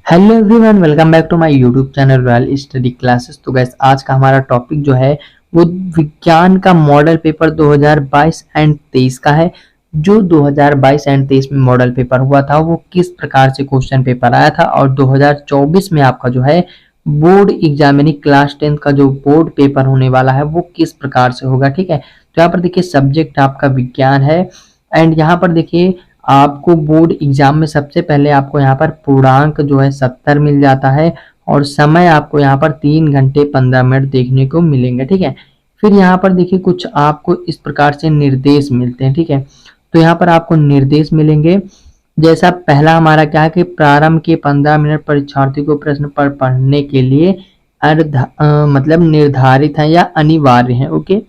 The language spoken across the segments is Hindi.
Hello everyone, welcome back to my YouTube channel royal study classes. तो गैस आज का हमारा टॉपिक जो है वो विज्ञान का मॉडल पेपर 2022 एंड 23 का है। जो 2022 एंड 23 में मॉडल पेपर हुआ था वो किस प्रकार से क्वेश्चन पेपर आया था और 2024 में आपका जो है बोर्ड एग्जाम यानी क्लास 10 का जो बोर्ड पेपर होने वाला है वो किस प्रकार से होगा। ठीक है, तो यहाँ पर देखिए सब्जेक्ट आपका विज्ञान है एंड यहाँ पर देखिए आपको बोर्ड एग्जाम में सबसे पहले आपको यहाँ पर पूर्णांक जो है 70 मिल जाता है और समय आपको यहाँ पर 3 घंटे 15 मिनट देखने को मिलेंगे। ठीक है, फिर यहाँ पर देखिए कुछ आपको इस प्रकार से निर्देश मिलते हैं। ठीक है, तो यहाँ पर आपको निर्देश मिलेंगे। जैसा पहला हमारा क्या है कि प्रारंभ के 15 मिनट परीक्षार्थी को प्रश्न पर पढ़ने के लिए मतलब निर्धारित है या अनिवार्य है। ओके,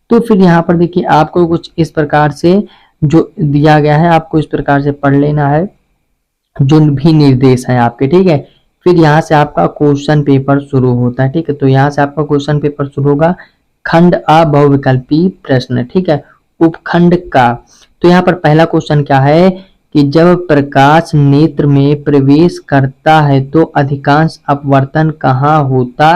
तो फिर यहाँ पर देखिए आपको कुछ इस प्रकार से जो दिया गया है आपको इस प्रकार से पढ़ लेना है जो भी निर्देश है आपके। ठीक है, फिर यहाँ से आपका क्वेश्चन पेपर शुरू होता है। ठीक है, तो यहाँ से आपका क्वेश्चन पेपर शुरू होगा खंड अ बहुविकल्पी प्रश्न। ठीक है, उपखंड का। तो यहाँ पर पहला क्वेश्चन क्या है कि जब प्रकाश नेत्र में प्रवेश करता है तो अधिकांश अपवर्तन कहाँ होता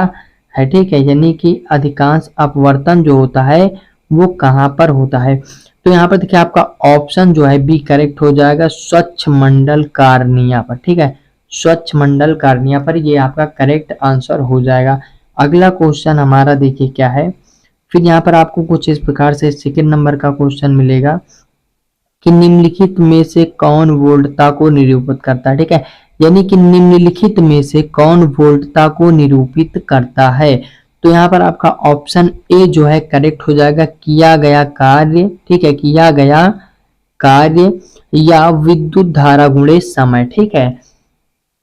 है। ठीक है, यानी कि अधिकांश अपवर्तन जो होता है वो कहाँ पर होता है। तो यहाँ पर देखिए आपका ऑप्शन जो है बी करेक्ट हो जाएगा, स्वच्छ मंडल कार्निया पर। ठीक है, स्वच्छ मंडल कार्निया पर ये आपका करेक्ट आंसर हो जाएगा। अगला क्वेश्चन हमारा देखिए क्या है। फिर यहाँ पर आपको कुछ इस प्रकार से सेकंड नंबर का क्वेश्चन मिलेगा कि निम्नलिखित में से कौन वोल्टता को निरूपित करता है। ठीक है, यानी कि निम्नलिखित में से कौन वोल्टता को निरूपित करता है। तो यहाँ पर आपका ऑप्शन ए जो है करेक्ट हो जाएगा, किया गया कार्य। ठीक है, किया गया कार्य या विद्युत धारा गुणे समय। ठीक है,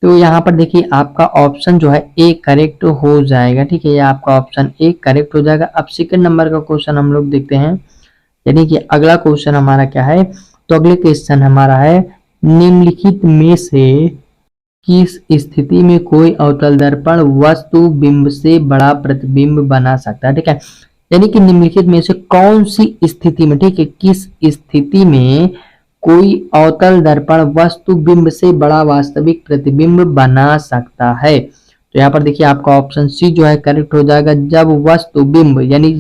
तो यहाँ पर देखिए आपका ऑप्शन जो है ए करेक्ट हो जाएगा। ठीक है, ये आपका ऑप्शन ए करेक्ट हो जाएगा। अब सेकंड नंबर का क्वेश्चन हम लोग देखते हैं, यानी कि अगला क्वेश्चन हमारा क्या है। तो अगले क्वेश्चन हमारा है निम्नलिखित में से किस स्थिति में कोई अवतल दर्पण वस्तु बिंब से बड़ा प्रतिबिंब बना सकता है। ठीक है, यानी कि निम्नलिखित में से कौन सी स्थिति में, ठीक है, किस स्थिति में कोई अवतल दर्पण वस्तु बिंब से बड़ा वास्तविक प्रतिबिंब बना सकता है। तो यहाँ पर देखिए आपका ऑप्शन सी जो है करेक्ट हो जाएगा, जब वस्तु बिंब यानी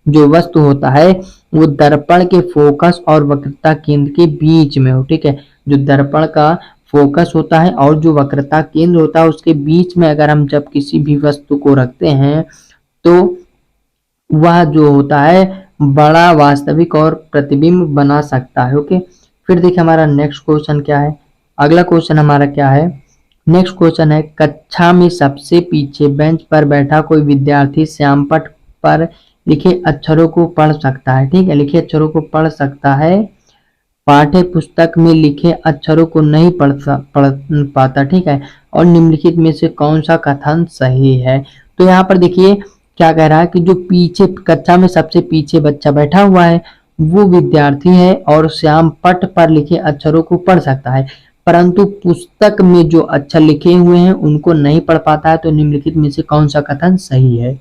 जो वस्तु होता है वो दर्पण के फोकस और वक्रता केंद्र के बीच में हो। ठीक है, जो दर्पण का फोकस होता है और जो वक्रता केंद्र होता है उसके बीच में अगर हम जब किसी भी वस्तु को रखते हैं तो वह जो होता है बड़ा वास्तविक और प्रतिबिंब बना सकता है। ओके, फिर देखिए हमारा नेक्स्ट क्वेश्चन क्या है। अगला क्वेश्चन हमारा क्या है, नेक्स्ट क्वेश्चन है कक्षा में सबसे पीछे बेंच पर बैठा कोई विद्यार्थी श्यामपट्ट पर लिखे अक्षरों को पढ़ सकता है। ठीक है, लिखे अक्षरों को पढ़ सकता है, पाठ्य पुस्तक में लिखे अक्षरों को नहीं पढ़ पाता। ठीक है, और निम्नलिखित में से कौन सा कथन सही है। तो यहाँ पर देखिए क्या कह रहा है कि जो पीछे कक्षा में सबसे पीछे बच्चा बैठा हुआ है वो विद्यार्थी है और श्यामपट्ट पर लिखे अक्षरों को पढ़ सकता है, परंतु पुस्तक में जो अक्षर लिखे हुए हैं उनको नहीं पढ़ पाता है। तो निम्नलिखित में से कौन सा कथन सही है।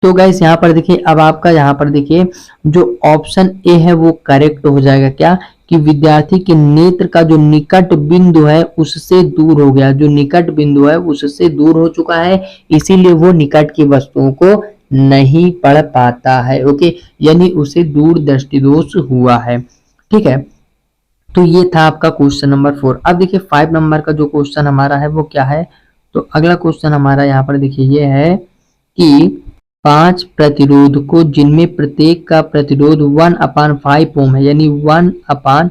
तो गाइस यहाँ पर देखिए अब आपका यहाँ पर देखिए जो ऑप्शन ए है वो करेक्ट हो जाएगा, क्या कि विद्यार्थी के नेत्र का जो निकट बिंदु है उससे दूर हो गया, जो निकट बिंदु है उससे दूर हो चुका है, इसीलिए वो निकट की वस्तुओं को नहीं पढ़ पाता है। ओके, यानी उसे दूर दृष्टि दोष हुआ है। ठीक है, तो ये था आपका क्वेश्चन नंबर 4। अब देखिए 5 नंबर का जो क्वेश्चन हमारा है वो क्या है। तो अगला क्वेश्चन हमारा यहाँ पर देखिए ये है कि 5 प्रतिरोधकों जिनमें प्रत्येक का प्रतिरोध 1/5 ओम है, यानी 1/5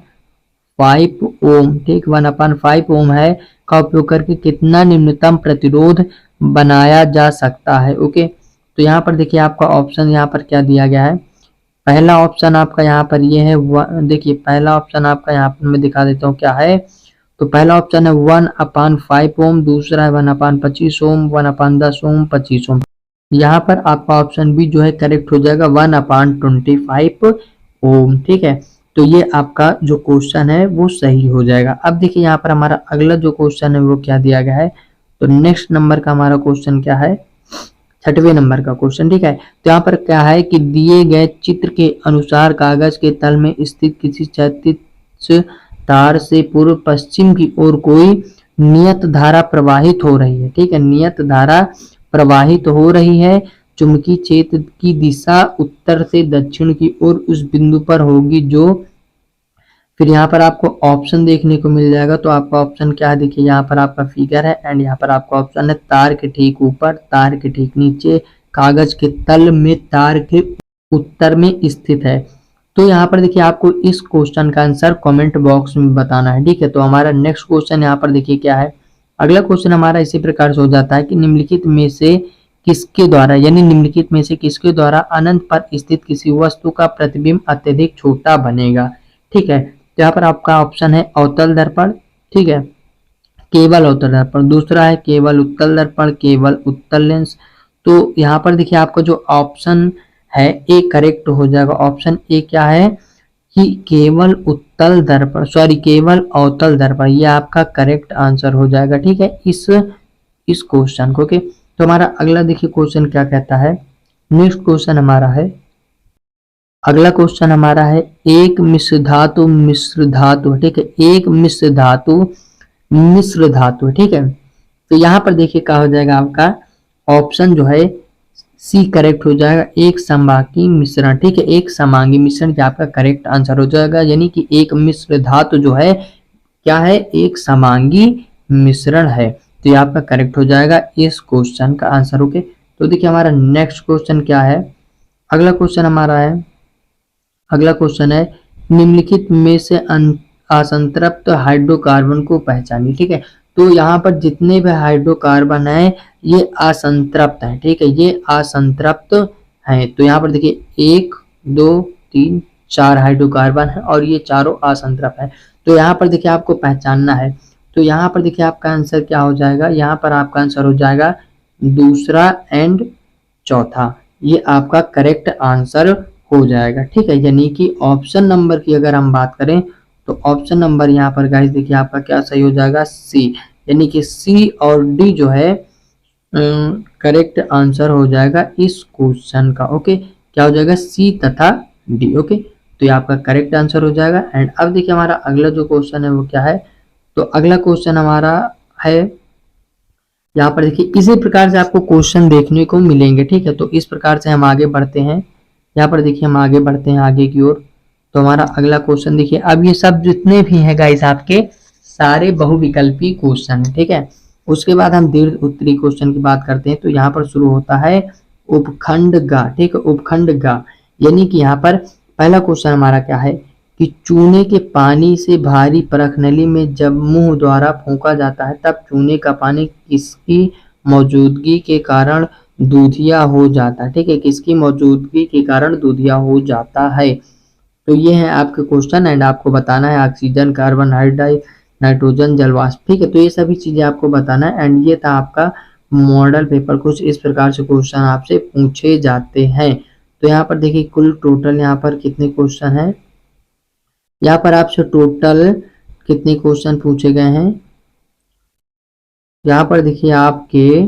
ओम, ठीक, 1/5 ओम है, का उपयोग करके कितना निम्नतम प्रतिरोध बनाया जा सकता है। ओके, तो यहाँ पर देखिए आपका ऑप्शन यहाँ पर क्या दिया गया है। पहला ऑप्शन आपका यहाँ पर ये है, देखिए पहला ऑप्शन आपका यहाँ पर मैं दिखा देता हूँ क्या है। तो पहला ऑप्शन है 1/5 ओम, दूसरा है 1/25 ओम, 1/10 ओम, 25 ओम। यहाँ पर आपका ऑप्शन बी जो है करेक्ट हो जाएगा 1/25 ओम। ठीक है, तो ये आपका जो क्वेश्चन है वो सही हो जाएगा। अब देखिए यहाँ पर हमारा अगला जो क्वेश्चन है वो क्या दिया गया है। तो नेक्स्ट नंबर का हमारा क्वेश्चन क्या है, 6वें नंबर का क्वेश्चन। ठीक है, तो यहाँ पर क्या है कि दिए गए चित्र के अनुसार कागज के तल में स्थित किसी क्षैतिज तार से पूर्व पश्चिम की ओर कोई नियत धारा प्रवाहित हो रही है, ठीक है, नियत धारा प्रवाहित हो रही है, चुंबकीय क्षेत्र की दिशा उत्तर से दक्षिण की ओर उस बिंदु पर होगी जो, फिर यहाँ पर आपको ऑप्शन देखने को मिल जाएगा। तो आपका ऑप्शन क्या है, देखिए यहाँ पर आपका फिगर है एंड यहाँ पर आपका ऑप्शन है तार के ठीक ऊपर, तार के ठीक नीचे, कागज के तल में, तार के उत्तर में स्थित है। तो यहाँ पर देखिए आपको इस क्वेश्चन का आंसर कमेंट बॉक्स में बताना है, ठीक है। तो हमारा नेक्स्ट क्वेश्चन यहाँ पर देखिए क्या है। अगला क्वेश्चन हमारा इसी प्रकार से हो जाता है कि निम्नलिखित में से किसके द्वारा, यानी निम्नलिखित में से किसके द्वारा अनंत पर स्थित किसी वस्तु का प्रतिबिंब अत्यधिक छोटा बनेगा, ठीक है। तो यहाँ पर आपका ऑप्शन है अवतल दर्पण, ठीक है, केवल अवतल दर्पण, दूसरा है केवल उत्तल दर्पण, केवल उत्तल लेंस। तो यहाँ पर देखिए आपका जो ऑप्शन है ए करेक्ट हो जाएगा। ऑप्शन ए क्या है कि केवल उत्तल दर्पण, सॉरी केवल अवतल दर्पण, ये आपका करेक्ट आंसर हो जाएगा, ठीक है, इस क्वेश्चन को। ओके, तो हमारा अगला देखिए क्वेश्चन क्या कहता है। नेक्स्ट क्वेश्चन हमारा है, अगला क्वेश्चन हमारा है एक मिश्र धातु मिश्र धातु, ठीक है, एक मिश्र धातु मिश्र धातु, ठीक है। तो यहाँ पर देखिए क्या हो जाएगा, आपका ऑप्शन जो है सी करेक्ट हो जाएगा, एक समबाकी मिश्रण, ठीक है, एक समांगी मिश्रण क्या आपका करेक्ट आंसर हो जाएगा। यानी कि एक मिश्र धातु जो है क्या है, एक समांगी मिश्रण है। तो ये आपका करेक्ट हो जाएगा इस क्वेश्चन का आंसर। ओके, तो देखिए हमारा नेक्स्ट क्वेश्चन क्या है। अगला क्वेश्चन हमारा है, अगला क्वेश्चन है निम्नलिखित में से असंतृप्त हाइड्रोकार्बन को पहचानिए, ठीक है। तो यहाँ पर जितने भी हाइड्रोकार्बन है ये असंतृप्त है, ठीक है, ये असंतृप्त है। तो यहाँ पर देखिए 1 2 3 4 हाइड्रोकार्बन है और ये चारों असंतृप्त है। तो यहाँ पर देखिए आपको पहचानना है। तो यहाँ पर देखिए आपका आंसर क्या हो जाएगा, यहाँ पर आपका आंसर हो जाएगा दूसरा एंड चौथा, ये आपका करेक्ट आंसर हो जाएगा, ठीक है। यानी कि ऑप्शन नंबर की अगर हम बात करें तो ऑप्शन नंबर यहाँ पर गाइस देखिए आपका क्या सही हो जाएगा, सी, यानी कि सी और डी जो है करेक्ट आंसर हो जाएगा इस क्वेश्चन का। ओके, क्या हो जाएगा, सी तथा डी। ओके, तो ये आपका करेक्ट आंसर हो जाएगा। एंड अब देखिए हमारा अगला जो क्वेश्चन है वो क्या है। तो अगला क्वेश्चन हमारा है, यहाँ पर देखिए इसी प्रकार से आपको क्वेश्चन देखने को मिलेंगे, ठीक है। तो इस प्रकार से हम आगे बढ़ते हैं, यहाँ पर देखिए हम आगे बढ़ते हैं आगे की ओर। तो हमारा अगला क्वेश्चन देखिए, अब ये सब जितने भी हैं गाइस आपके सारे बहुविकल्पी क्वेश्चन है, ठीक है। उसके बाद हम दीर्घ उत्तरी क्वेश्चन की बात करते हैं। तो यहाँ पर शुरू होता है उपखंड गा, ठीक है, उपखंड गा, यानी कि यहाँ पर पहला क्वेश्चन हमारा क्या है कि चूने के पानी से भारी परख नली में जब मुंह द्वारा फूंका जाता है तब चूने का पानी किसकी मौजूदगी के कारण दूधिया हो जाता है, ठीक है, किसकी मौजूदगी के कारण दूधिया हो जाता है। तो ये है आपके क्वेश्चन एंड आपको बताना है ऑक्सीजन, कार्बन हाइड्राइड, नाइट्रोजन, जलवाष्प, ठीक है। तो ये सभी चीजें आपको बताना है एंड ये था आपका मॉडल पेपर। कुछ इस प्रकार से क्वेश्चन आपसे पूछे जाते हैं। तो यहाँ पर देखिए कुल टोटल यहाँ पर कितने क्वेश्चन हैं, यहाँ पर आपसे टोटल कितने क्वेश्चन पूछे गए हैं। यहाँ पर देखिए आपके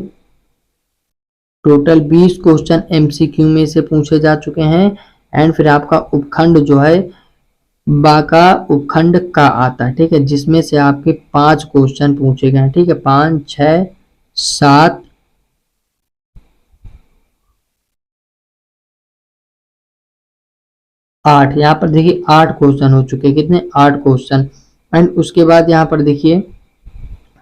टोटल 20 क्वेश्चन एमसीक्यू में से पूछे जा चुके हैं एंड फिर आपका उपखंड जो है बाका उपखंड का आता है, ठीक है, जिसमें से आपके 5 क्वेश्चन पूछे गए हैं, ठीक है, 5 6 7 8, यहाँ पर देखिए 8 क्वेश्चन हो चुके हैं, कितने 8 क्वेश्चन। एंड उसके बाद यहाँ पर देखिए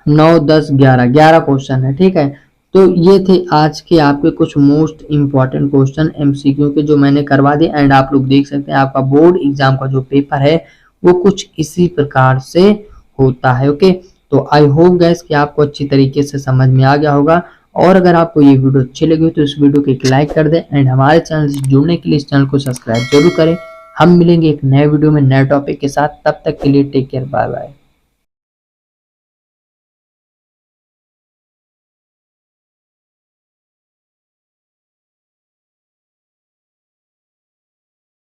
9 10 11 क्वेश्चन है, ठीक है। तो ये थे आज के आपके कुछ मोस्ट इंपॉर्टेंट क्वेश्चन एमसीक्यू के जो मैंने करवा दिए एंड आप लोग देख सकते हैं आपका बोर्ड एग्जाम का जो पेपर है वो कुछ इसी प्रकार से होता है। ओके, तो आई होप गाइस कि आपको अच्छी तरीके से समझ में आ गया होगा और अगर आपको ये वीडियो अच्छी लगी तो इस वीडियो को एक लाइक कर दें एंड हमारे चैनल से जुड़ने के लिए इस चैनल को सब्सक्राइब जरूर करें। हम मिलेंगे एक नए वीडियो में नए टॉपिक के साथ, तब तक के लिए टेक केयर, बाय बाय।